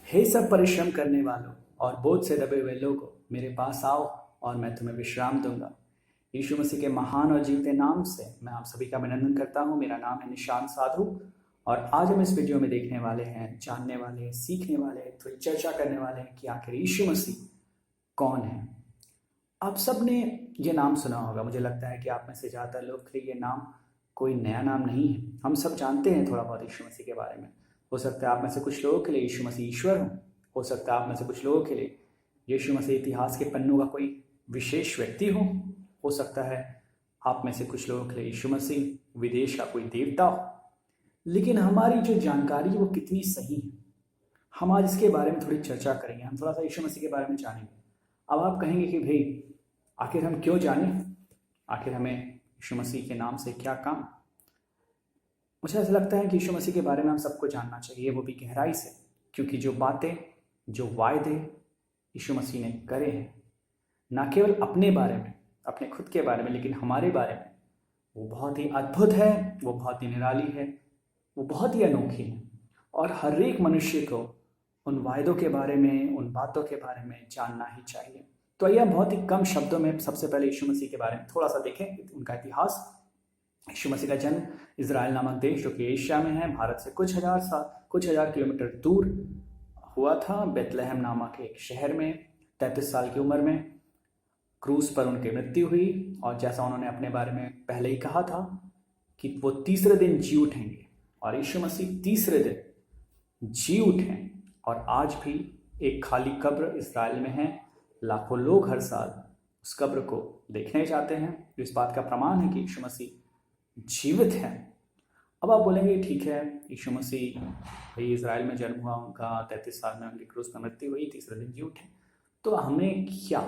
हे सब परिश्रम करने वालों और बोझ से दबे हुए लोगों, मेरे पास आओ और मैं तुम्हें विश्राम दूंगा। यीशु मसीह के महान और जीवते नाम से मैं आप सभी का अभिनंदन करता हूँ। मेरा नाम है निशांत साधु और आज हम इस वीडियो में देखने वाले हैं, जानने वाले हैं, सीखने वाले हैं, थोड़ी चर्चा करने वाले हैं कि आखिर यीशु मसीह कौन है। आप सब ने ये नाम सुना होगा। मुझे लगता है कि आप में से ज़्यादातर लोग के लिए ये नाम कोई नया नाम नहीं है। हम सब जानते हैं थोड़ा बहुत यीशु मसीह के बारे में। हो सकता है आप में से कुछ लोगों के लिए यीशु मसीह ईश्वर हो सकता है आप में से कुछ लोगों के लिए यीशु मसीह इतिहास के पन्नों का कोई विशेष व्यक्ति हो सकता है आप में से कुछ लोगों के लिए यीशु मसीह विदेश का कोई देवता हो। लेकिन हमारी जो जानकारी है वो कितनी सही है, हम आज इसके बारे में थोड़ी चर्चा करेंगे। हम थोड़ा सा यीशु मसीह के बारे में जानेंगे। अब आप कहेंगे कि भाई आखिर हम क्यों जानें, आखिर हमें यीशु मसीह के नाम से क्या काम। मुझे ऐसा लगता है कि यीशु मसीह के बारे में हम सबको जानना चाहिए, वो भी गहराई से, क्योंकि जो बातें, जो वायदे यीशु मसीह ने करे हैं, ना केवल अपने बारे में, अपने खुद के बारे में, लेकिन हमारे बारे में, वो बहुत ही अद्भुत है, वो बहुत ही निराली है, वो बहुत ही अनोखी है। और हर एक मनुष्य को उन वायदों के बारे में, उन बातों के बारे में जानना ही चाहिए। तो आइए हम बहुत ही कम शब्दों में सबसे पहले यीशु मसीह के बारे में थोड़ा सा देखें, उनका इतिहास। यीशु मसीह का जन्म इजराइल नामक देश, जो कि एशिया में है, भारत से कुछ हजार किलोमीटर दूर हुआ था, बेथलेहम नामक एक शहर में। 33 साल की उम्र में क्रूस पर उनकी मृत्यु हुई और जैसा उन्होंने अपने बारे में पहले ही कहा था कि वो तीसरे दिन जी उठेंगे, और यीशु मसीह तीसरे दिन जी उठे। और आज भी एक खाली कब्र इजराइल में है। लाखों लोग हर साल उस कब्र को देखने जाते हैं, जो इस बात का प्रमाण है कि यीशु मसीह जीवित है। अब आप बोलेंगे ठीक है, यीशु मसीह भाई इजराइल में जन्म हुआ, उनका 33 साल में उनकी क्रूस पर मृत्यु हुई, तीसरे दिन जी उठे, तो हमें क्या,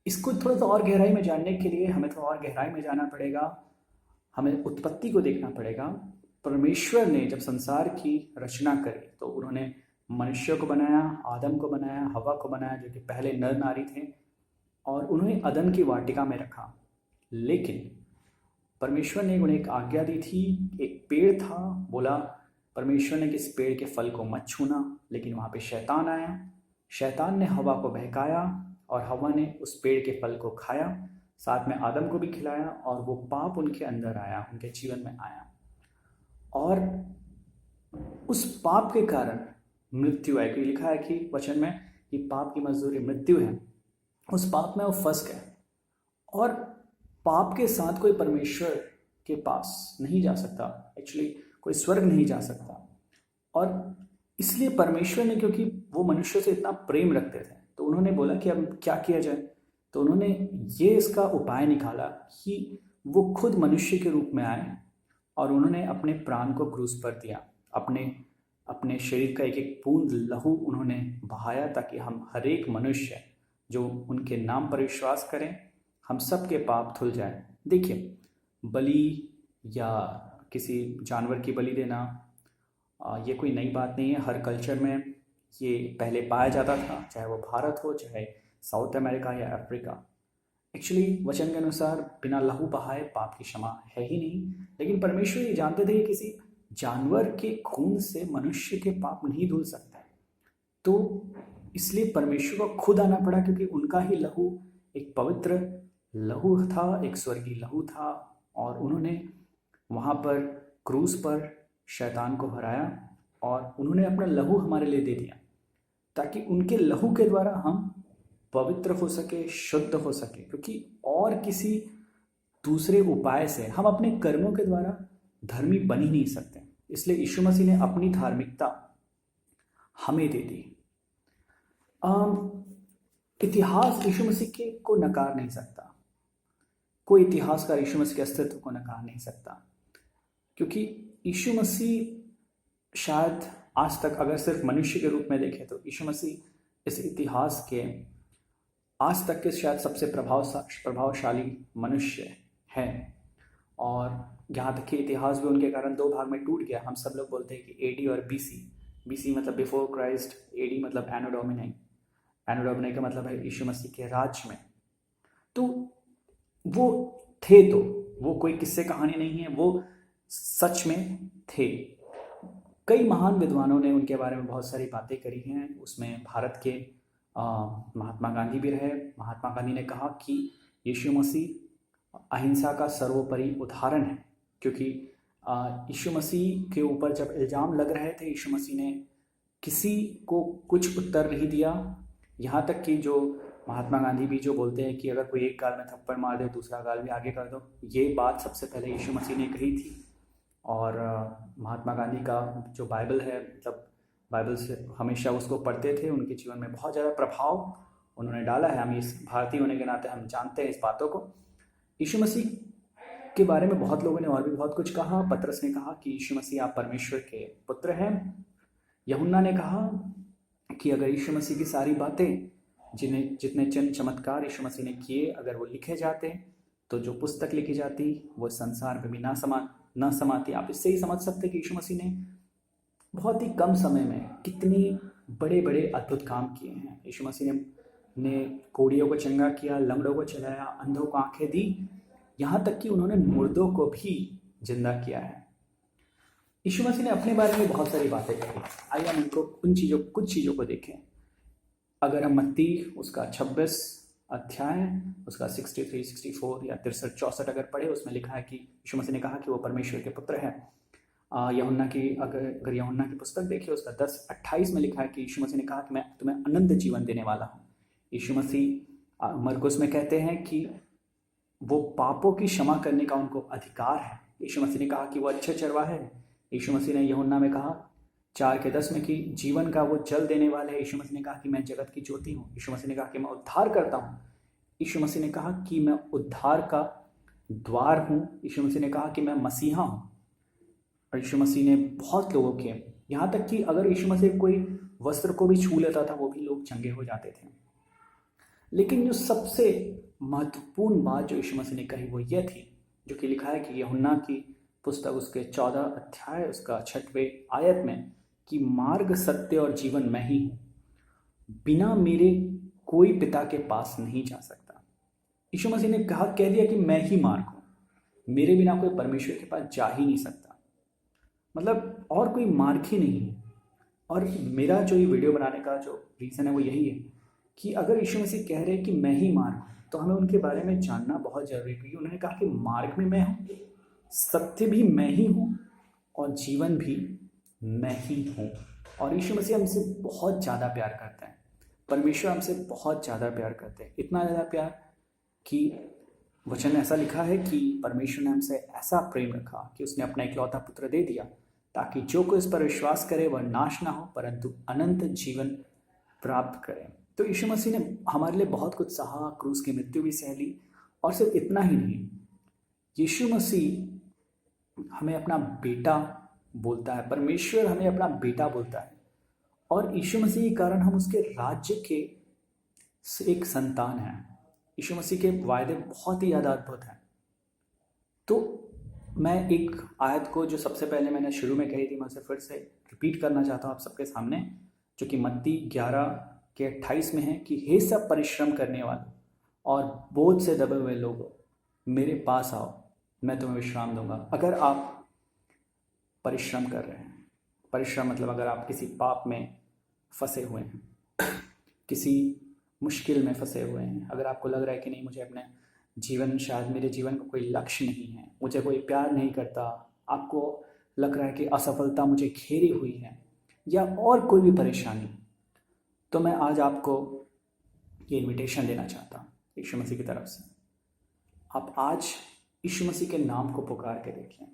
इसको थोड़ा सा और गहराई में जानने के लिए हमें थोड़ा और गहराई में जाना पड़ेगा। हमें उत्पत्ति को देखना पड़ेगा। परमेश्वर ने जब संसार की रचना करी तो उन्होंने मनुष्य को बनाया, आदम को बनाया, हवा को बनाया, जो कि पहले नर नारी थे, और उन्हें अदन की वाटिका में रखा। लेकिन परमेश्वर ने उन्हें एक आज्ञा दी थी। एक पेड़ था, बोला परमेश्वर ने कि इस पेड़ के फल को मत छूना, लेकिन वहाँ पे शैतान आया। शैतान ने हवा को बहकाया और हवा ने उस पेड़ के फल को खाया, साथ में आदम को भी खिलाया, और वो पाप उनके अंदर आया, उनके जीवन में आया, और उस पाप के कारण मृत्यु आई। क्योंकि लिखा है कि वचन में कि पाप की मजदूरी मृत्यु है। उस पाप में वो फंस गए, और पाप के साथ कोई परमेश्वर के पास नहीं जा सकता, एक्चुअली कोई स्वर्ग नहीं जा सकता। और इसलिए परमेश्वर ने, क्योंकि वो मनुष्य से इतना प्रेम रखते थे, तो उन्होंने बोला कि अब क्या किया जाए। तो उन्होंने ये इसका उपाय निकाला कि वो खुद मनुष्य के रूप में आए, और उन्होंने अपने प्राण को क्रूस पर दिया। अपने शरीर का एक एक बूंद लहू उन्होंने बहाया, ताकि हम हर एक मनुष्य जो उनके नाम पर विश्वास करें, हम सब के पाप धुल जाए। देखिए, बलि या किसी जानवर की बलि देना ये कोई नई बात नहीं है। हर कल्चर में ये पहले पाया जाता था, चाहे वो भारत हो, चाहे साउथ अमेरिका या अफ्रीका। एक्चुअली वचन के अनुसार बिना लहू बहाए पाप की क्षमा है ही नहीं। लेकिन परमेश्वर ये जानते थे कि किसी जानवर के खून से मनुष्य के पाप नहीं धुल सकते, तो इसलिए परमेश्वर को खुद आना पड़ा, क्योंकि उनका ही लहू एक पवित्र लहू था, एक स्वर्गीय लहू था, और उन्होंने वहाँ पर क्रूस पर शैतान को हराया, और उन्होंने अपना लहू हमारे लिए दे दिया, ताकि उनके लहू के द्वारा हम पवित्र हो सके, शुद्ध हो सके। क्योंकि और किसी दूसरे उपाय से हम अपने कर्मों के द्वारा धर्मी बन ही नहीं सकते। इसलिए यीशु मसीह ने अपनी धार्मिकता हमें दे दी। इतिहास यीशु मसीह के को नकार नहीं सकता। कोई इतिहासकार यीशु मसीह के अस्तित्व को नकार नहीं सकता, क्योंकि यीशु मसीह शायद आज तक, अगर सिर्फ मनुष्य के रूप में देखें, तो यीशु मसीह इस इतिहास के आज तक के शायद सबसे प्रभावशाली मनुष्य हैं। और यहाँ तक कि इतिहास भी उनके कारण दो भाग में टूट गया। हम सब लोग बोलते हैं कि एडी और बीसी। बीसी मतलब बिफोर क्राइस्ट, एडी मतलब एनो डोमिनी। एनो डोमिनी का मतलब है यीशु मसीह के राज में। तो वो थे, तो वो कोई किस्से कहानी नहीं है, वो सच में थे। कई महान विद्वानों ने उनके बारे में बहुत सारी बातें करी हैं। उसमें भारत के महात्मा गांधी भी रहे। महात्मा गांधी ने कहा कि यीशु मसीह अहिंसा का सर्वोपरि उदाहरण है, क्योंकि यीशु मसीह के ऊपर जब इल्ज़ाम लग रहे थे, यीशु मसीह ने किसी को कुछ उत्तर नहीं दिया। यहाँ तक कि जो महात्मा गांधी भी जो बोलते हैं कि अगर कोई एक गाल में थप्पड़ मार दे दूसरा गाल भी आगे कर दो, ये बात सबसे पहले यीशु मसीह ने कही थी। और महात्मा गांधी का जो बाइबल है, मतलब बाइबल से हमेशा उसको पढ़ते थे। उनके जीवन में बहुत ज़्यादा प्रभाव उन्होंने डाला है। हम इस भारतीय होने के नाते हम जानते हैं इस बातों को। यीशु मसीह के बारे में बहुत लोगों ने और भी बहुत कुछ कहा। पतरस ने कहा कि यीशु मसीह आप परमेश्वर के पुत्र हैं। यूहन्ना ने कहा कि अगर यीशु मसीह की सारी बातें, जितने चिन्ह चमत्कार यीशु मसीह ने किए, अगर वो लिखे जाते तो जो पुस्तक लिखी जाती वो संसार में भी ना समाती। आप इससे ही समझ सकते कि यीशु मसीह ने बहुत ही कम समय में कितनी बड़े बड़े अद्भुत काम किए हैं। यीशु मसीह ने कोढ़ियों को चंगा किया, लंगड़ों को चलाया, अंधों को आंखें दी, यहाँ तक कि उन्होंने मुर्दों को भी जिंदा किया है। यीशु मसीह ने अपने बारे में बहुत सारी बातें कही। आइए हम कुछ चीज़ों को देखें। अगर हम मत्ती उसका 26 अध्याय उसका 63, 64 या 63, 64 अगर पढ़े, उसमें लिखा है कि यीशु मसीह ने कहा कि वो परमेश्वर के पुत्र है। यूहन्ना की अगर यूहन्ना की पुस्तक देखिए, उसका 10:28 में लिखा है कि यीशु मसीह ने कहा कि मैं तुम्हें अनंत जीवन देने वाला हूँ। यीशु मसीह मरकुस में कहते हैं कि वो पापों की क्षमा करने का उनको अधिकार है। यीशु मसीह ने कहा कि वो अच्छे चरवाहे हैं। यीशु मसीह ने यूहन्ना में कहा 4:10 में कि जीवन का वो जल देने वाले हैं। यीशु मसीह ने कहा कि मैं जगत की ज्योति हूँ। यीशु मसीह ने कहा कि मैं उद्धार करता हूँ। यीशु मसीह ने कहा कि मैं उद्धार का द्वार हूँ। यीशु मसीह ने कहा कि मैं मसीहा हूँ। और यीशु मसीह ने बहुत लोगों के, यहाँ तक कि अगर यीशु मसीह कोई वस्त्र को भी छू लेता था वो भी लोग चंगे हो जाते थे। लेकिन जो सबसे महत्वपूर्ण बात जो यीशु मसीह ने कही वो ये थी, जो कि लिखा है कि यूहन्ना की पुस्तक उसके 14 अध्याय उसका 6वें आयत में, कि मार्ग, सत्य और जीवन मैं ही हूँ, बिना मेरे कोई पिता के पास नहीं जा सकता। यीशु मसीह ने कह दिया कि मैं ही मार्ग हूँ, मेरे बिना कोई परमेश्वर के पास जा ही नहीं सकता। मतलब और कोई मार्ग ही नहीं है। और मेरा जो ये वीडियो बनाने का जो रीज़न है वो यही है कि अगर यीशु मसीह कह रहे हैं कि मैं ही मार्ग हूँ, तो हमें उनके बारे में जानना बहुत ज़रूरी है। क्योंकि उन्होंने कहा कि मार्ग में मैं हूँ, सत्य भी मैं ही हूँ और जीवन भी मैं ही हूँ। और यीशु मसीह हमसे बहुत ज़्यादा प्यार करते हैं। परमेश्वर हमसे बहुत ज़्यादा प्यार करते हैं, इतना ज़्यादा प्यार कि वचन ऐसा लिखा है कि परमेश्वर ने हमसे ऐसा प्रेम रखा कि उसने अपना इकलौता पुत्र दे दिया, ताकि जो कोई इस पर विश्वास करे वह नाश ना हो परंतु अनंत जीवन प्राप्त करे। तो यीशु मसीह ने हमारे लिए बहुत कुछ सहा, क्रूस की मृत्यु भी सह ली। और सिर्फ इतना ही नहीं, यीशु मसीह हमें अपना बेटा बोलता है। परमेश्वर हमें अपना बेटा बोलता है और यीशु मसीह के कारण हम उसके राज्य के एक संतान हैं। यीशु मसीह के वायदे बहुत ही ज़्यादा अद्भुत हैं। तो मैं एक आयत को जो सबसे पहले मैंने शुरू में कही थी, मैं उसे फिर से रिपीट करना चाहता हूँ आप सबके सामने, जो कि मत्ती 11:28 में है कि हे सब परिश्रम करने वाले और बोझ से दबे हुए लोगों, मेरे पास आओ, मैं तुम्हें विश्राम दूंगा। अगर आप परिश्रम कर रहे हैं, परिश्रम मतलब अगर आप किसी पाप में फंसे हुए हैं, किसी मुश्किल में फंसे हुए हैं, अगर आपको लग रहा है कि नहीं मुझे अपने जीवन, शायद मेरे जीवन का कोई लक्ष्य नहीं है, मुझे कोई प्यार नहीं करता, आपको लग रहा है कि असफलता मुझे घेरी हुई है या और कोई भी परेशानी, तो मैं आज आपको ये इनविटेशन देना चाहता हूँ यीशु मसीह की तरफ से। आप आज यीशु मसीह के नाम को पुकार के देखें।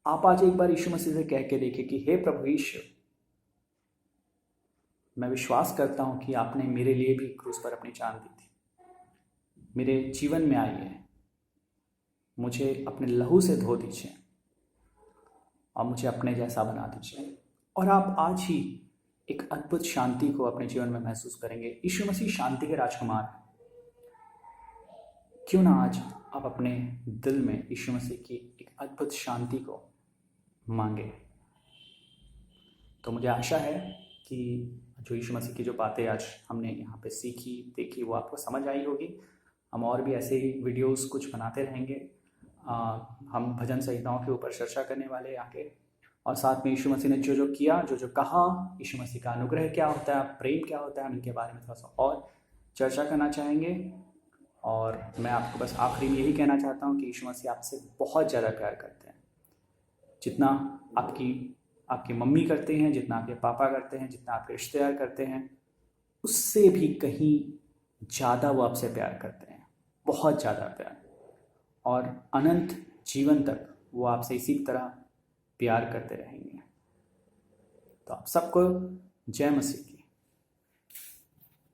आप आज एक बार यीशु मसीह से कह के देखें कि हे प्रभु यीशु, मैं विश्वास करता हूँ कि आपने मेरे लिए भी क्रूस पर अपनी जान दी थी। मेरे जीवन में आइए, मुझे अपने लहू से धो दीजिए और मुझे अपने जैसा बना दीजिए। और आप आज ही एक अद्भुत शांति को अपने जीवन में महसूस करेंगे। यीशु मसीह शांति के राजकुमार हैं। क्यों ना आज आप अपने दिल में यीशु मसीह की एक अद्भुत शांति को मांगे। तो मुझे आशा है कि जो यीशु मसीह की जो बातें आज हमने यहाँ पे सीखी, देखी, वो आपको समझ आई होगी। हम और भी ऐसे ही वीडियोस कुछ बनाते रहेंगे। हम भजन संहिताओं के ऊपर चर्चा करने वाले आगे, और साथ में यीशु मसीह ने जो जो किया, जो जो कहा, यीशु मसीह का अनुग्रह क्या होता है, प्रेम क्या होता है, हम इनके बारे में थोड़ा सा और चर्चा करना चाहेंगे। और मैं आपको बस आखिरी में यही कहना चाहता हूँ कि यीशु मसीह आपसे बहुत ज़्यादा प्यार करते हैं, जितना आपकी मम्मी करते हैं, जितना आपके पापा करते हैं, जितना आपके रिश्तेदार करते हैं, उससे भी कहीं ज़्यादा वो आपसे प्यार करते हैं, बहुत ज़्यादा प्यार। और अनंत जीवन तक वो आपसे इसी तरह प्यार करते रहेंगे। तो आप सबको जय मसीह।